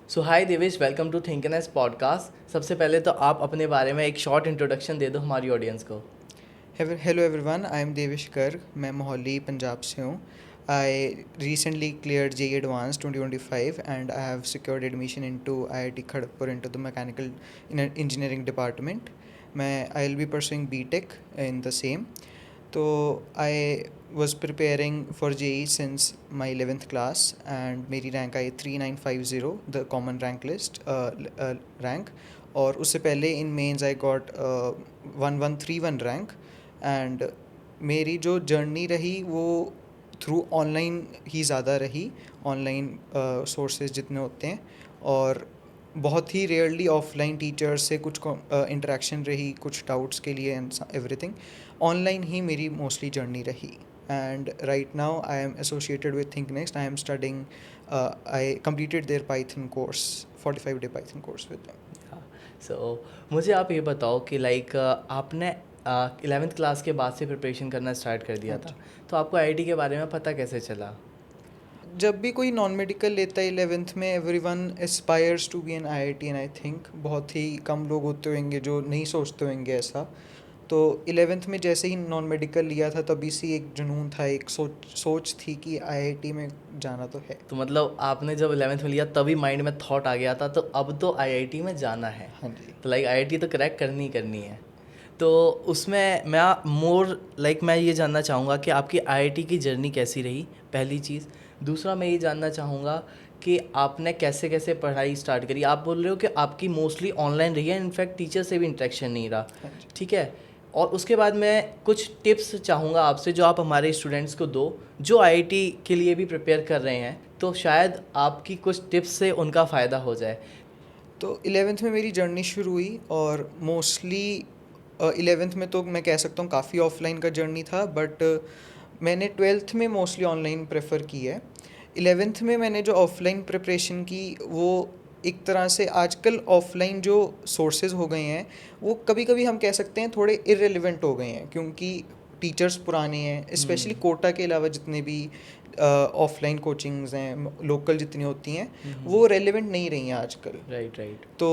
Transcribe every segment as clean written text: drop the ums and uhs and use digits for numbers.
So hi Devesh, welcome to think N S podcast. सबसे पहले तो आप अपने बारे में एक शॉर्ट इंट्रोडक्शन दे दो हमारी ऑडियंस को। Hello everyone, I am Devish Garg. मैं मोहाली पंजाब से हूँ। I recently cleared JEE advance 2025 and I have secured admission into IIT Kharagpur into the mechanical engineering department. मैं I will be pursuing BTech in the same. तो I was preparing for JEE since my 11th class and मेरी rank आई 3950, the common rank list rank. और उससे पहले in mains I got 1131 rank. And मेरी जो journey रही वो थ्रू ऑनलाइन ही ज़्यादा रही, ऑनलाइन सोर्सेज जितने होते हैं, और बहुत ही रेयरली ऑफलाइन टीचर्स से कुछ इंटरेक्शन रही, कुछ डाउट्स के लिए एंड एवरीथिंग। ऑनलाइन ही मेरी मोस्टली जर्नी रही। And right now I am associated with think next. I am studying, I completed their Python course, 45-day Python course with them. सो मुझे आप ये बताओ कि आपने 11th क्लास के बाद से प्रिपरेशन करना स्टार्ट कर दिया हाँ था, जी। तो आपको आईआईटी के बारे में पता कैसे चला? जब भी कोई नॉन मेडिकल लेता है 11th में, everyone aspires to be an IIT and I think बहुत ही कम लोग होते होंगे जो नहीं सोचते होंगे ऐसा। तो 11th में जैसे ही नॉन मेडिकल लिया था तभी से एक जुनून था, एक सोच थी कि आईआईटी में जाना तो है। तो मतलब आपने जब 11th में लिया तभी माइंड में थॉट आ गया था, तो अब तो आईआईटी में जाना है, हाँ जी। तो आईआईटी तो क्रैक करनी ही करनी है। तो उसमें मैं ये जानना चाहूँगा कि आपकी आईआईटी की जर्नी कैसी रही, पहली चीज़। दूसरा मैं ये जानना चाहूँगा कि आपने कैसे कैसे पढ़ाई स्टार्ट करी। आप बोल रहे हो कि आपकी मोस्टली ऑनलाइन रही है, इनफैक्ट टीचर से भी इंटरेक्शन नहीं रहा, हाँ जी। ठीक है। और उसके बाद मैं कुछ टिप्स चाहूँगा आपसे जो आप हमारे स्टूडेंट्स को दो जो आईआईटी के लिए भी प्रिपेयर कर रहे हैं, तो शायद आपकी कुछ टिप्स से उनका फ़ायदा हो जाए। तो 11th में मेरी जर्नी शुरू हुई और मोस्टली 11th में तो मैं कह सकता हूँ काफ़ी ऑफलाइन का जर्नी था, बट मैंने 12th में मोस्टली ऑनलाइन प्रेफर की है। 11th में मैंने जो ऑफलाइन प्रिपरेशन की वो एक तरह से, आजकल ऑफलाइन जो सोर्सेज हो गए हैं वो कभी कभी हम कह सकते हैं थोड़े इररिलेवेंट हो गए हैं, क्योंकि टीचर्स पुराने हैं। स्पेशली कोटा के अलावा जितने भी ऑफलाइन कोचिंग्स हैं लोकल जितनी होती हैं वो रेलेवेंट नहीं रही हैं आजकल। Right right. तो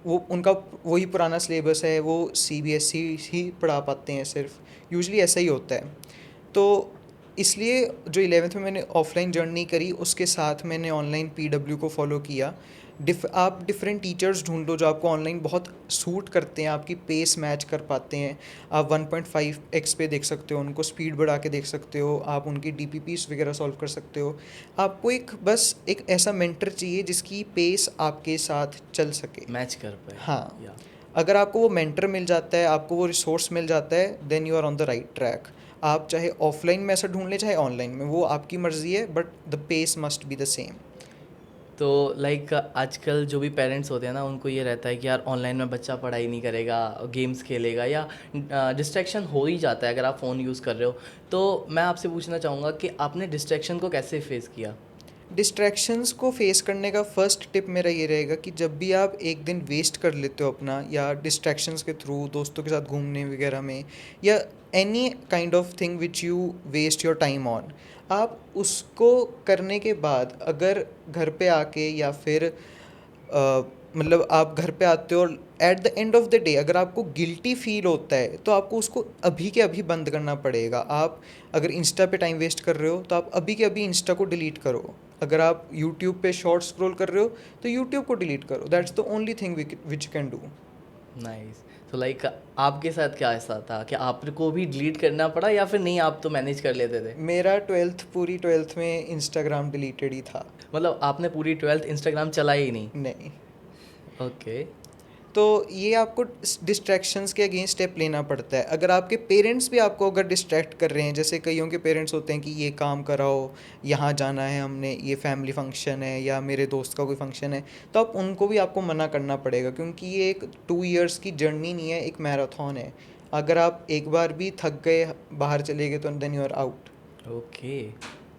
वो उनका वही पुराना सिलेबस है, वो सीबीएसई ही पढ़ा पाते हैं सिर्फ, यूजुअली ऐसा ही होता है। तो इसलिए जो 11th में मैंने ऑफलाइन जर्नी करी उसके साथ मैंने ऑनलाइन पीडब्ल्यू को फॉलो किया। आप डिफरेंट टीचर्स ढूंढ लो जो आपको ऑनलाइन बहुत सूट करते हैं, आपकी पेस मैच कर पाते हैं। आप 1.5x पे देख सकते हो, उनको स्पीड बढ़ा के देख सकते हो, आप उनकी डीपीपीस वगैरह सॉल्व कर सकते हो। आपको बस एक ऐसा मेंटर चाहिए जिसकी पेस आपके साथ चल सके। मैच कर पाए। हाँ, या अगर आपको वो मेंटर मिल जाता है, आपको वो रिसोर्स मिल जाता है, then you are on the right track. आप चाहे ऑफलाइन में ऐसा ढूंढ लें चाहे ऑनलाइन में, वो आपकी मर्ज़ी है, but the pace must be the same. तो आजकल जो भी पेरेंट्स होते हैं ना, उनको ये रहता है कि यार ऑनलाइन में बच्चा पढ़ाई नहीं करेगा, गेम्स खेलेगा, या डिस्ट्रैक्शन हो ही जाता है अगर आप फ़ोन यूज़ कर रहे हो। तो मैं आपसे पूछना चाहूँगा कि आपने डिस्ट्रैक्शन को कैसे फेस किया? डिस्ट्रैक्शंस को फेस करने का फर्स्ट टिप मेरा ये रहेगा कि जब भी आप एक दिन वेस्ट कर लेते हो अपना, या डिस्ट्रैक्शंस के थ्रू दोस्तों के साथ घूमने वगैरह में, या any kind of thing which you waste your time on, आप उसको करने के बाद अगर घर पे आके या फिर मतलब आप घर पे आते हो और eight the end of the day अगर आपको गिल्टी फील होता है तो आपको उसको अभी के अभी बंद करना पड़ेगा। आप अगर इंस्टा पे टाइम वेस्ट कर रहे हो तो आप अभी के अभी इंस्टा को डिलीट करो। अगर आप यूट्यूब पे शॉर्ट स्क्रॉल कर रहे हो तो यूट्यूब को डिलीट करो। That's the only thing which you can do. Nice. तो आपके साथ क्या ऐसा था कि आपको भी डिलीट करना पड़ा, या फिर नहीं आप तो मैनेज कर लेते थे? मेरा पूरी 12th में इंस्टाग्राम डिलीटेड ही था। मतलब आपने पूरी 12th इंस्टाग्राम चलाई ही नहीं? नहीं। ओके। तो ये आपको डिस्ट्रैक्शंस के अगेंस्ट स्टेप लेना पड़ता है। अगर आपके पेरेंट्स भी आपको अगर डिस्ट्रैक्ट कर रहे हैं, जैसे कईयों के पेरेंट्स होते हैं कि ये काम कराओ, यहाँ जाना है हमने, ये फैमिली फंक्शन है या मेरे दोस्त का कोई फंक्शन है, तो आप उनको भी आपको मना करना पड़ेगा, क्योंकि ये एक 2 years की जर्नी नहीं है, एक मैराथन है। अगर आप एक बार भी थक गए, बाहर चले गए, तो then you are out. Okay.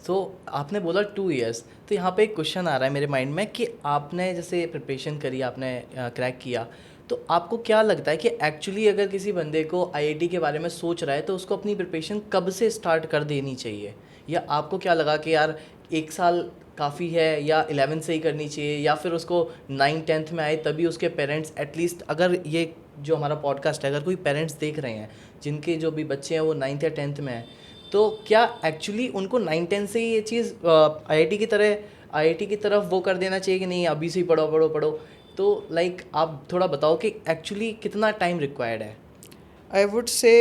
So आपने बोला 2 इयर्स, तो यहाँ पे एक क्वेश्चन आ रहा है मेरे माइंड में कि आपने जैसे प्रिपरेशन करी, आपने क्रैक किया, तो आपको क्या लगता है कि एक्चुअली अगर किसी बंदे को आईआईटी के बारे में सोच रहा है तो उसको अपनी प्रिपरेशन कब से स्टार्ट कर देनी चाहिए? या आपको क्या लगा कि यार एक साल काफ़ी है या 11th से ही करनी चाहिए, या फिर उसको 9th 10th में आए तभी उसके पेरेंट्स एटलीस्ट, अगर ये जो हमारा पॉडकास्ट है अगर कोई पेरेंट्स देख रहे हैं जिनके जो भी बच्चे हैं वो 9th या 10th में हैं, तो क्या एक्चुअली उनको 9th 10th से ही ये चीज़ आईआईटी की तरफ वो कर देना चाहिए कि नहीं अभी से ही पढ़ो पढ़ो पढ़ो? तो लाइक आप थोड़ा बताओ कि एक्चुअली कितना टाइम रिक्वायर्ड है? आई वुड से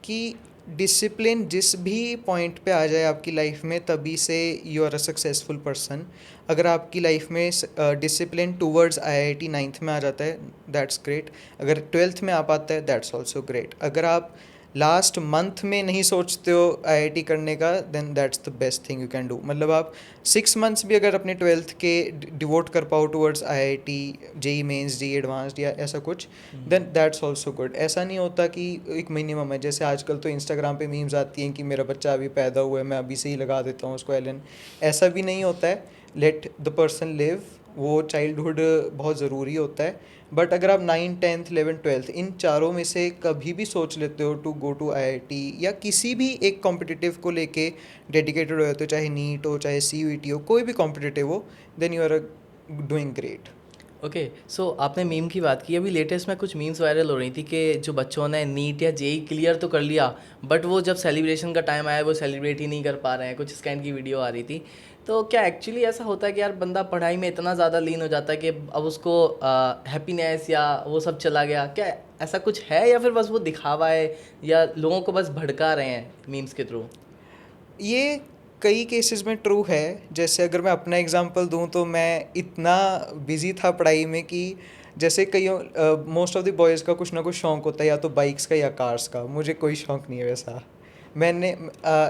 कि डिसिप्लिन जिस भी पॉइंट पे आ जाए आपकी लाइफ में, तभी से you are a successful person. अगर आपकी लाइफ में डिसिप्लिन टूवर्ड्स आईआईटी 9th में आ जाता है, दैट्स ग्रेट. अगर 12th में आ पाता है, दैट्स ऑल्सो ग्रेट. अगर आप लास्ट मंथ में नहीं सोचते हो आईआईटी करने का, then that's the best thing you can do. मतलब आप 6 months भी अगर अपने 12th के डिवोट कर पाओ towards IIT, JEE Mains, JEE Advanced या ऐसा कुछ, देन दैट्स ऑल्सो गुड. ऐसा नहीं होता कि एक मिनिमम है. जैसे आजकल तो इंस्टाग्राम पे मीम्स आती हैं कि मेरा बच्चा अभी पैदा हुआ है, मैं अभी से ही लगा देता हूँ उसको एलन. ऐसा भी नहीं होता है. Let the person live. वो चाइल्डहुड बहुत ज़रूरी होता है. बट अगर आप 9th 10th 11th 12th इन चारों में से कभी भी सोच लेते हो टू गो टू आईआईटी या किसी भी एक कॉम्पिटिटिव को लेके डेडिकेटेड हो, तो चाहे नीट हो, चाहे सीयूईटी हो, कोई भी कॉम्पिटिटिव हो, then you are doing great. Okay, so आपने मीम की बात की. अभी लेटेस्ट में कुछ मीम्स वायरल हो रही थी कि जो बच्चों ने नीट या जेई क्लियर तो कर लिया, बट वो जब सेलिब्रेशन का टाइम आया वो सेलिब्रेट ही नहीं कर पा रहे हैं. कुछ इस काइंड की वीडियो आ रही थी. तो क्या एक्चुअली ऐसा होता है कि यार बंदा पढ़ाई में इतना ज़्यादा लीन हो जाता है कि अब उसको हैप्पीनेस या वो सब चला गया? क्या ऐसा कुछ है या फिर बस वो दिखावा है या लोगों को बस भड़का रहे हैं मीम्स के थ्रू? ये कई केसेस में ट्रू है. जैसे अगर मैं अपना एग्जांपल दूं, तो मैं इतना बिजी था पढ़ाई में कि जैसे कईयों मोस्ट ऑफ द बॉयज़ का कुछ ना कुछ शौक होता है, या तो बाइक्स का या कार्स का. मुझे कोई शौक नहीं है वैसा. मैंने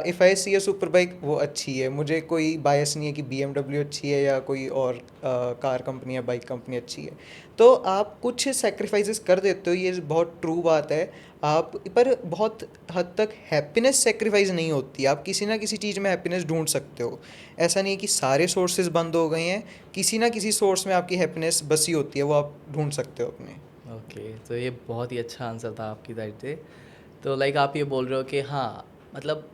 if I see a super bike, वो अच्छी है. मुझे कोई बायस नहीं है कि BMW अच्छी है या कोई और कार कंपनी या बाइक कंपनी अच्छी है. तो आप कुछ सेक्रीफाइसेस कर देते हो, ये बहुत ट्रू बात है. आप पर बहुत हद तक हैप्पीनेस सेक्रीफाइस नहीं होती. आप किसी ना किसी चीज़ में हैप्पीनेस ढूंढ सकते हो. ऐसा नहीं है कि सारे सोर्सेज बंद हो गए हैं. किसी ना किसी सोर्स में आपकी हैप्पीनेस बसी होती है, वो आप ढूंढ सकते हो अपने. ओके, तो ये बहुत ही अच्छा आंसर था आपकी साइड से. तो लाइक आप ये बोल रहे हो कि हाँ, मतलब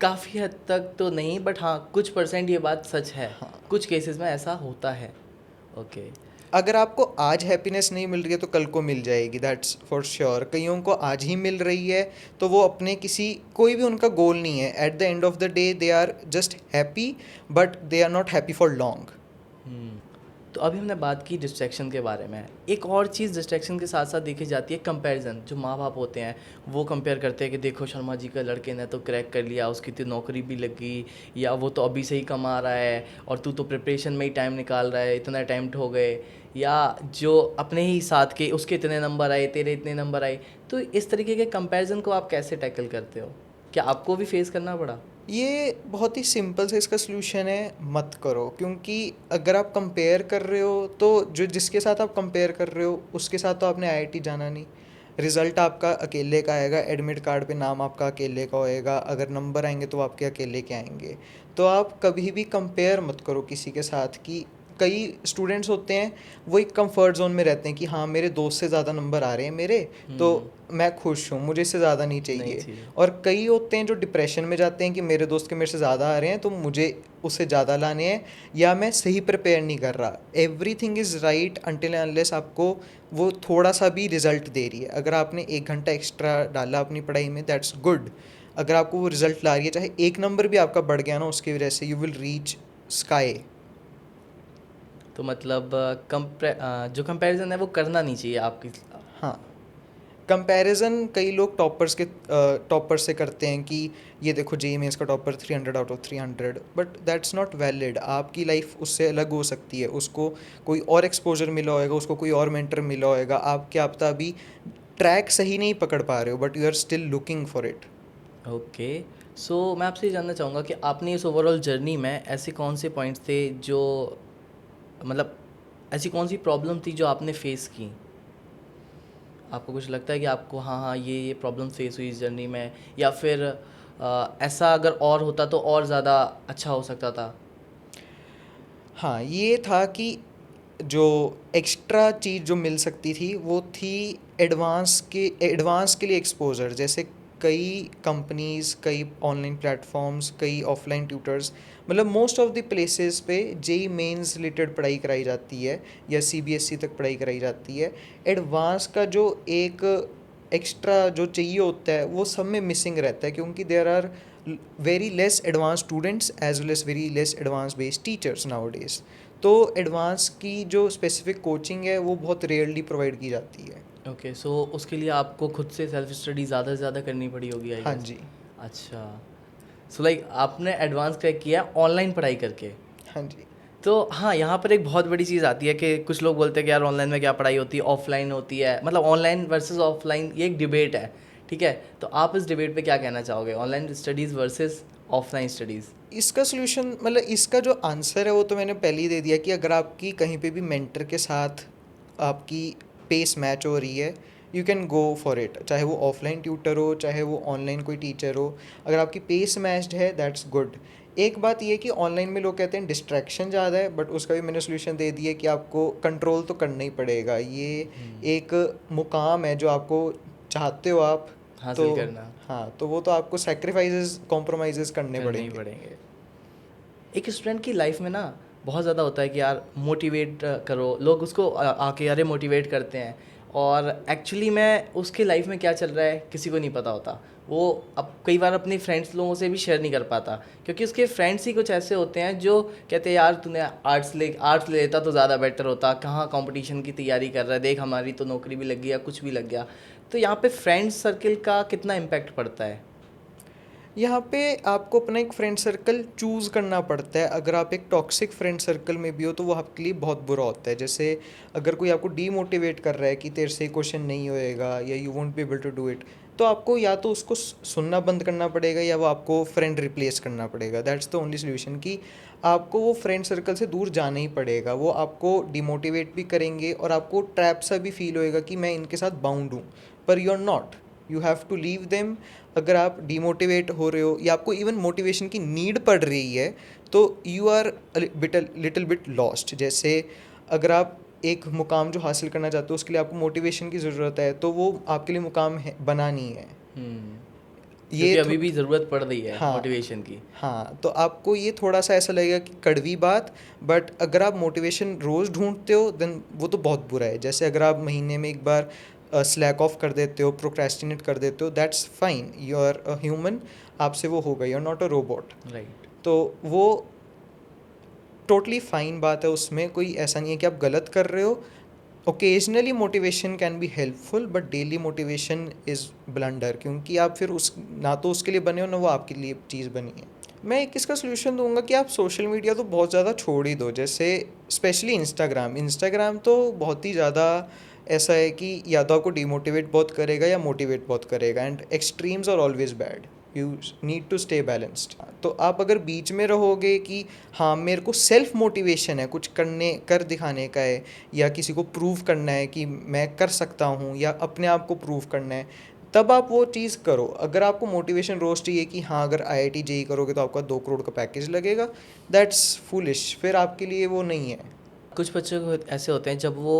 काफ़ी हद तक तो नहीं, बट हाँ कुछ परसेंट ये बात सच है. हाँ. कुछ केसेस में ऐसा होता है. ओके. अगर आपको आज हैप्पीनेस नहीं मिल रही है, तो कल को मिल जाएगी, दैट्स फॉर श्योर. कईयों को आज ही मिल रही है, तो वो अपने किसी कोई भी उनका गोल नहीं है. At the end of the day they are just happy, but they are not happy for long. तो अभी हमने बात की डिस्ट्रैक्शन के बारे में. एक और चीज़ डिस्ट्रैक्शन के साथ साथ देखी जाती है कंपैरिजन. जो माँ बाप होते हैं वो कंपेयर करते हैं कि देखो शर्मा जी के लड़के ने तो क्रैक कर लिया, उसकी तो नौकरी भी लगी, या वो तो अभी से ही कमा रहा है और तू तो प्रिपरेशन में ही टाइम निकाल रहा है, इतना अटैम्प्ट हो गए, या जो अपने ही साथ के उसके इतने नंबर आए, तेरे इतने नंबर आए. तो इस तरीके के कंपैरिजन को आप कैसे टैकल करते हो? क्या आपको भी फेस करना पड़ा? ये बहुत ही सिंपल से इसका सलूशन है, मत करो. क्योंकि अगर आप कंपेयर कर रहे हो, तो जो जिसके साथ आप कंपेयर कर रहे हो उसके साथ तो आपने आईआईटी जाना नहीं. रिज़ल्ट आपका अकेले का आएगा, एडमिट कार्ड पे नाम आपका अकेले का होएगा. अगर नंबर आएंगे तो आपके अकेले के आएंगे. तो आप कभी भी कंपेयर मत करो किसी के साथ. कि कई स्टूडेंट्स होते हैं, वो एक कंफर्ट जोन में रहते हैं कि हाँ मेरे दोस्त से ज़्यादा नंबर आ रहे हैं मेरे, तो मैं खुश हूँ, मुझे इससे ज़्यादा नहीं नहीं चाहिए. चाहिए. और कई होते हैं जो डिप्रेशन में जाते हैं कि मेरे दोस्त के मेरे से ज़्यादा आ रहे हैं, तो मुझे उससे ज़्यादा लाने हैं, या मैं सही प्रिपेयर नहीं कर रहा. Every thing is right until unless आपको वो थोड़ा सा भी रिज़ल्ट दे रही है. अगर आपने 1 घंटा एक्स्ट्रा डाला अपनी पढ़ाई में, दैट्स गुड. अगर आपको वो रिज़ल्ट ला रही है, चाहे एक नंबर भी आपका बढ़ गया ना, उसकी वजह से यू विल रीच स्काई. तो मतलब जो कंपैरिजन है वो करना नहीं चाहिए आपकी. हाँ. कंपैरिजन कई लोग टॉपर से करते हैं कि ये देखो जेई मेंस का topper 300 out of 300, but that's not valid. आपकी लाइफ उससे अलग हो सकती है. उसको कोई और एक्सपोजर मिला होएगा, उसको कोई और मेंटर मिला होएगा. आप क्या पता अभी ट्रैक सही नहीं पकड़ पा रहे हो, but you are still looking for it. Okay, so मैं आपसे ये जानना चाहूँगा कि आपने इस ओवरऑल जर्नी में ऐसे कौन से पॉइंट्स थे जो, मतलब ऐसी कौन सी प्रॉब्लम थी जो आपने फेस की? आपको कुछ लगता है कि आपको हाँ हाँ ये प्रॉब्लम फेस हुई इस जर्नी में, या फिर ऐसा अगर और होता तो और ज़्यादा अच्छा हो सकता था? हाँ, ये था कि जो एक्स्ट्रा चीज़ जो मिल सकती थी, वो थी एडवांस के लिए एक्सपोजर. जैसे कई कंपनीज, कई ऑनलाइन प्लेटफॉर्म्स, कई ऑफलाइन ट्यूटर्स, मतलब मोस्ट ऑफ द प्लेसेस पे जेई मेंस रिलेटेड पढ़ाई कराई जाती है या सीबीएसई तक पढ़ाई कराई जाती है। एडवांस का जो एक एक्स्ट्रा जो चाहिए होता है वो सब में मिसिंग रहता है, क्योंकि there are very less advance students as well as very less advance based teachers nowadays. तो एडवांस की जो स्पेसिफिक कोचिंग है वो बहुत रेयरली प्रोवाइड की जाती है। ओके, सो उसके लिए आपको खुद से सेल्फ स्टडी ज़्यादा से ज़्यादा करनी पड़ी होगी आई हाँ गेस। जी। अच्छा, सो लाइक आपने एडवांस क्रैक किया ऑनलाइन पढ़ाई करके। हाँ जी। तो हाँ, यहाँ पर एक बहुत बड़ी चीज़ आती है कि कुछ लोग बोलते हैं कि यार ऑनलाइन में क्या पढ़ाई होती है, ऑफलाइन होती है, मतलब ऑनलाइन वर्सेस ऑफलाइन, ये एक डिबेट है, ठीक है। तो आप इस डिबेट पे क्या कहना चाहोगे, online studies versus offline studies? इसका सोल्यूशन, मतलब इसका जो आंसर है वो तो मैंने पहले ही दे दिया कि अगर आपकी कहीं पे भी मेंटर के साथ आपकी पेस मैच हो रही है, you can go for it. चाहे वो ऑफलाइन ट्यूटर हो, चाहे वो ऑनलाइन कोई टीचर हो, अगर आपकी पेस मैच्ड है दैट्स गुड। एक बात ये कि ऑनलाइन में लोग कहते हैं डिस्ट्रैक्शन ज़्यादा है, बट उसका भी मैंने सोल्यूशन दे दिया कि आपको कंट्रोल तो करना ही पड़ेगा। ये एक मुकाम है जो आपको चाहते हो आप, तो हासिल करना हाँ, तो वो तो आपको सेक्रीफाइसेस, कॉम्प्रोमाइज़ेस करने करने ही पड़ेंगे। पड़ेंगे। एक स्टूडेंट की लाइफ में ना बहुत ज़्यादा होता है कि यार मोटिवेट करो, लोग उसको आके यार मोटिवेट करते हैं, और एक्चुअली में उसके लाइफ में क्या चल रहा है किसी को नहीं पता होता। वो अब कई बार अपने फ्रेंड्स लोगों से भी शेयर नहीं कर पाता, क्योंकि उसके फ्रेंड्स ही कुछ ऐसे होते हैं जो कहते हैं यार तूने आर्ट्स ले लेता तो ज़्यादा बेटर होता, कहाँ कंपटीशन की तैयारी कर रहा है, देख हमारी तो नौकरी भी लग गई या कुछ भी लग गया। तो यहाँ पे फ्रेंड्स सर्कल का कितना इम्पैक्ट पड़ता है? यहाँ पे आपको अपना एक फ्रेंड सर्कल चूज़ करना पड़ता है। अगर आप एक टॉक्सिक फ्रेंड सर्कल में भी हो तो वो आपके लिए बहुत बुरा होता है। जैसे अगर कोई आपको डीमोटिवेट कर रहा है कि तेरे से क्वेश्चन नहीं होएगा या you won't be able to do it, तो आपको या तो उसको सुनना बंद करना पड़ेगा या वो आपको फ्रेंड रिप्लेस करना पड़ेगा। दैट्स द ओनली सोल्यूशन, कि आपको वो फ्रेंड सर्कल से दूर जाना ही पड़ेगा। वो आपको डिमोटिवेट भी करेंगे और आपको ट्रैप सा भी फील होएगा कि मैं इनके साथ बाउंड हूँ, पर you are not, you have to leave them. अगर आप डीमोटिवेट हो रहे हो या आपको इवन मोटिवेशन की नीड पड़ रही है, तो you are little bit lost. जैसे अगर आप एक मुकाम जो हासिल करना चाहते हो उसके लिए आपको मोटिवेशन की ज़रूरत है, तो वो आपके लिए मुकाम है बना नहीं है। क्योंकि अभी भी ज़रूरत पड़ रही है हाँ मोटिवेशन की। हाँ, तो आपको ये थोड़ा सा ऐसा लगेगा कि कड़वी बात, बट अगर आप मोटिवेशन रोज़ ढूंढते हो देन वो तो बहुत बुरा है। जैसे अगर आप महीने में एक बार स्लैक ऑफ कर देते हो, प्रोक्रेस्टिनेट कर देते हो, that's fine, you are a human, आपसे वो होगा, you are not a robot. Right. तो वो टोटली फाइन बात है, उसमें कोई ऐसा नहीं है कि आप गलत कर रहे हो। Occasionally motivation can be helpful, but daily motivation is blunder, क्योंकि आप फिर उस ना तो उसके लिए बने हो ना वो आपके लिए चीज़ बनी है। मैं एक इसका सोल्यूशन दूंगा कि आप सोशल मीडिया तो बहुत ज़्यादा छोड़ ही दो। जैसे स्पेशली इंस्टाग्राम तो बहुत ही ज़्यादा ऐसा है कि या तो आपको डिमोटिवेट बहुत करेगा या मोटिवेट बहुत करेगा, and extremes are always bad. You need to stay balanced. तो आप अगर बीच में रहोगे कि हाँ मेरे को सेल्फ मोटिवेशन है, कुछ कर दिखाने का है, या किसी को प्रूव करना है कि मैं कर सकता हूँ, या अपने आप को प्रूव करना है, तब आप वो चीज़ करो। अगर आपको मोटिवेशन रोज चाहिए कि हाँ अगर IIT जेई करोगे तो आपका 2 करोड़ का पैकेज लगेगा, दैट्स फुलिश, फिर आपके लिए वो नहीं है। कुछ बच्चे को ऐसे होते हैं जब वो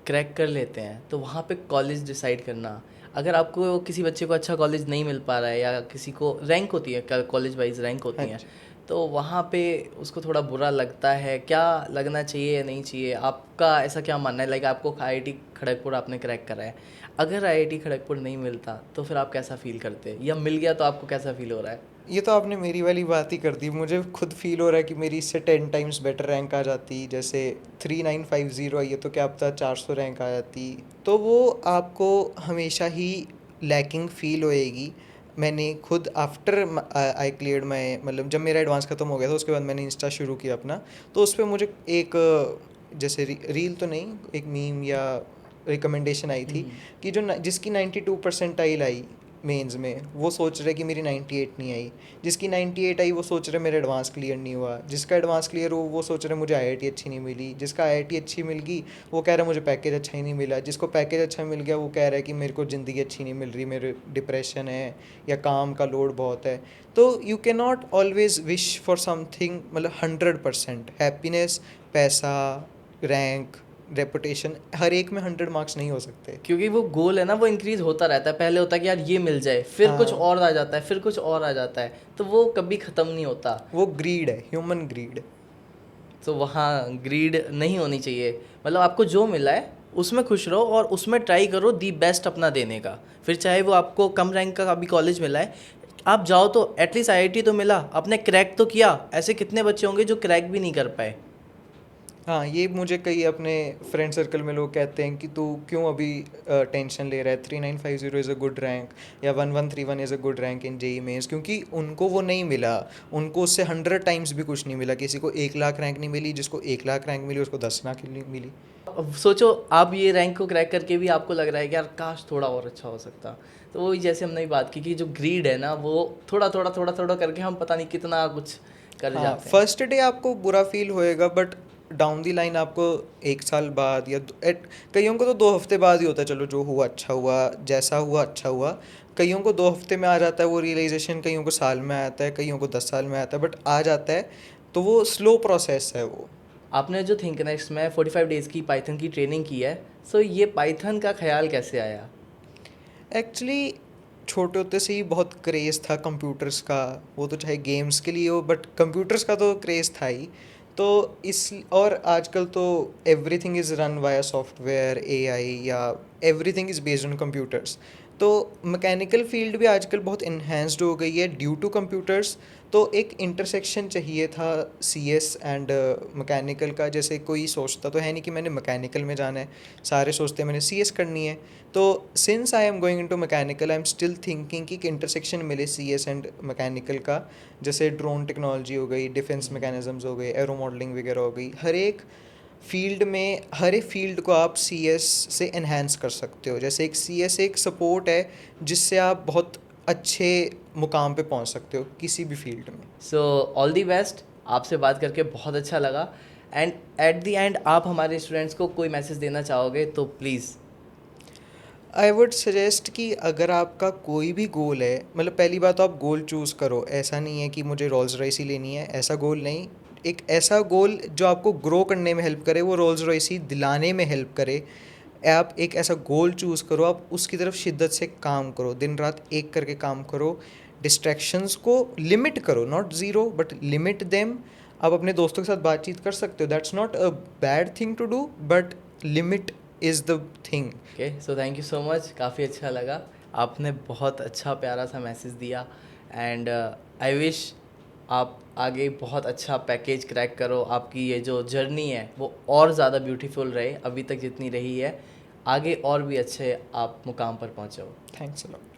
क्रैक कर लेते हैं तो वहाँ पे कॉलेज डिसाइड करना, अगर आपको किसी बच्चे को अच्छा कॉलेज नहीं मिल पा रहा है या किसी को रैंक होती है, कॉलेज वाइज रैंक हाँ होती हैं, जी। तो वहाँ पे उसको थोड़ा बुरा लगता है, क्या लगना चाहिए या नहीं चाहिए? आपका ऐसा क्या मानना है? लाइक आपको IIT खड़गपुर आपने क्रैक करा है, अगर IIT खड़गपुर नहीं मिलता तो फिर आप कैसा फील करते, या मिल गया तो आपको कैसा फील हो रहा है? ये तो आपने मेरी वाली बात ही कर दी। मुझे खुद फील हो रहा है कि मेरी इससे 10 टाइम्स बेटर रैंक आ जाती। जैसे 3950 आई है तो क्या पता 400 रैंक आ जाती, तो वो आपको हमेशा ही लैकिंग फील होएगी। मैंने खुद आफ्टर आई क्लियर्ड माई, मतलब जब मेरा एडवांस ख़त्म हो गया था उसके बाद मैंने इंस्टा शुरू किया अपना, तो उस पर मुझे एक जैसे रील तो नहीं, एक मीम या रिकमेंडेशन आई थी कि जिसकी 92 परसेंटाइल आई मेंस में वो सोच रहे कि मेरी 98 नहीं आई, जिसकी 98 आई वो सोच रहे मेरा एडवांस क्लियर नहीं हुआ, जिसका एडवांस क्लियर हो वो सोच रहे मुझे IIT अच्छी नहीं मिली, जिसका IIT अच्छी मिल गई वो कह रहा है मुझे पैकेज अच्छा ही नहीं मिला, जिसको पैकेज अच्छा मिल गया वो कह रहा है कि मेरे को ज़िंदगी अच्छी नहीं मिल रही, मेरे डिप्रेशन है या काम का लोड बहुत है। तो you can not always wish for something, मतलब 100% हैप्पीनेस, पैसा, रैंक, रेपुटेशन, हर एक में 100 मार्क्स नहीं हो सकते। क्योंकि वो गोल है ना, वो इंक्रीज होता रहता है। पहले होता है कि यार ये मिल जाए, फिर कुछ हाँ, और आ जाता है, फिर कुछ और आ जाता है, तो वो कभी ख़त्म नहीं होता। वो ग्रीड है, ह्यूमन ग्रीड। तो वहाँ ग्रीड नहीं होनी चाहिए। मतलब आपको जो मिला है उसमें खुश रहो और उसमें ट्राई करो दी बेस्ट अपना देने का। फिर चाहे वो आपको कम रैंक का अभी कॉलेज मिला है, आप जाओ तो एटलीस्ट आईआईटी तो मिला, आपने क्रैक तो किया। ऐसे कितने बच्चे होंगे जो क्रैक भी नहीं कर पाए। हाँ, ये मुझे कई अपने फ्रेंड सर्कल में लोग कहते हैं कि तू क्यों अभी टेंशन ले रहा है, 3950 इज़ अ गुड रैंक या 1131 is a good rank in JEE Mains, क्योंकि उनको वो नहीं मिला। उनको उससे 100 टाइम्स भी कुछ नहीं मिला। किसी को 1 लाख रैंक नहीं मिली, जिसको 1 लाख रैंक मिली उसको 10 लाख मिली। अब सोचो, आप ये रैंक को क्रैक करके भी आपको लग रहा है कि यार काश थोड़ा और अच्छा हो सकता। तो वही जैसे हमने बात की कि जो ग्रीड है ना, वो थोड़ा थोड़ा थोड़ा थोड़ा करके हम पता नहीं कितना कुछ कर हाँ, जाते हैं। फर्स्ट डे आपको बुरा फील होएगा, बट डाउन दी लाइन आपको 1 साल बाद या कईयों को तो 2 हफ्ते बाद ही होता है, चलो जो हुआ अच्छा हुआ, जैसा हुआ अच्छा हुआ। कईयों को 2 हफ्ते में आ जाता है वो रियलाइजेशन, कईयों को साल में आता है, कईयों को 10 साल में आता है, बट आ जाता है। तो वो स्लो प्रोसेस है वो। आपने जो थिंक नेक्स्ट में 45 डेज़ की पाइथन की ट्रेनिंग की है, सो ये पाइथन का ख्याल कैसे आया? एक्चुअली छोटे होते से ही बहुत क्रेज़ था कंप्यूटर्स का। वो तो चाहे गेम्स के लिए हो, बट कंप्यूटर्स का तो क्रेज़ था ही। तो इस और आजकल तो everything is run via software, AI, या everything is based on computers. तो मैकेनिकल फील्ड भी आजकल बहुत इन्हेंस्ड हो गई है ड्यू टू कंप्यूटर्स। तो एक इंटरसेक्शन चाहिए था सीएस एंड मैकेनिकल का। जैसे कोई सोचता तो है नहीं कि मैंने मैकेनिकल में जाना है, सारे सोचते हैं मैंने सीएस करनी है। तो since I am going into mechanical, I am still thinking कि एक इंटरसेक्शन मिले सीएस एंड मैकेनिकल का। जैसे ड्रोन टेक्नोलॉजी हो गई, डिफेंस मैकेनिज्म्स हो गए, एरो मॉडलिंग वगैरह हो गई। हर एक फील्ड में, हर एक फील्ड को आप सीएस से एनहेंस कर सकते हो। जैसे एक सीएस एक सपोर्ट है जिससे आप बहुत अच्छे मुकाम पे पहुंच सकते हो किसी भी फील्ड में। So all the best. आपसे बात करके बहुत अच्छा लगा। एंड एट द एंड आप हमारे स्टूडेंट्स को कोई मैसेज देना चाहोगे तो प्लीज़। आई वुड सजेस्ट कि अगर आपका कोई भी गोल है, मतलब पहली बात तो आप गोल चूज़ करो। ऐसा नहीं है कि मुझे रोल्स रॉयस ही लेनी है, ऐसा गोल नहीं। एक ऐसा गोल जो आपको ग्रो करने में हेल्प करे, वो रोल्स रॉयस ही दिलाने में हेल्प करे। आप एक ऐसा गोल चूज़ करो, आप उसकी तरफ शिद्दत से काम करो, दिन रात एक करके काम करो। डिस्ट्रैक्शंस को लिमिट करो, not zero but limit them. आप अपने दोस्तों के साथ बातचीत कर सकते हो, that's not a bad thing to do, but limit is the thing. Okay, so thank you so much. काफ़ी अच्छा लगा। आपने बहुत अच्छा प्यारा सा मैसेज दिया। एंड आई विश आप आगे बहुत अच्छा पैकेज क्रैक करो। आपकी ये जो जर्नी है वो और ज़्यादा ब्यूटीफुल रहे अभी तक जितनी रही है। आगे और भी अच्छे आप मुकाम पर पहुँचो। Thanks a lot.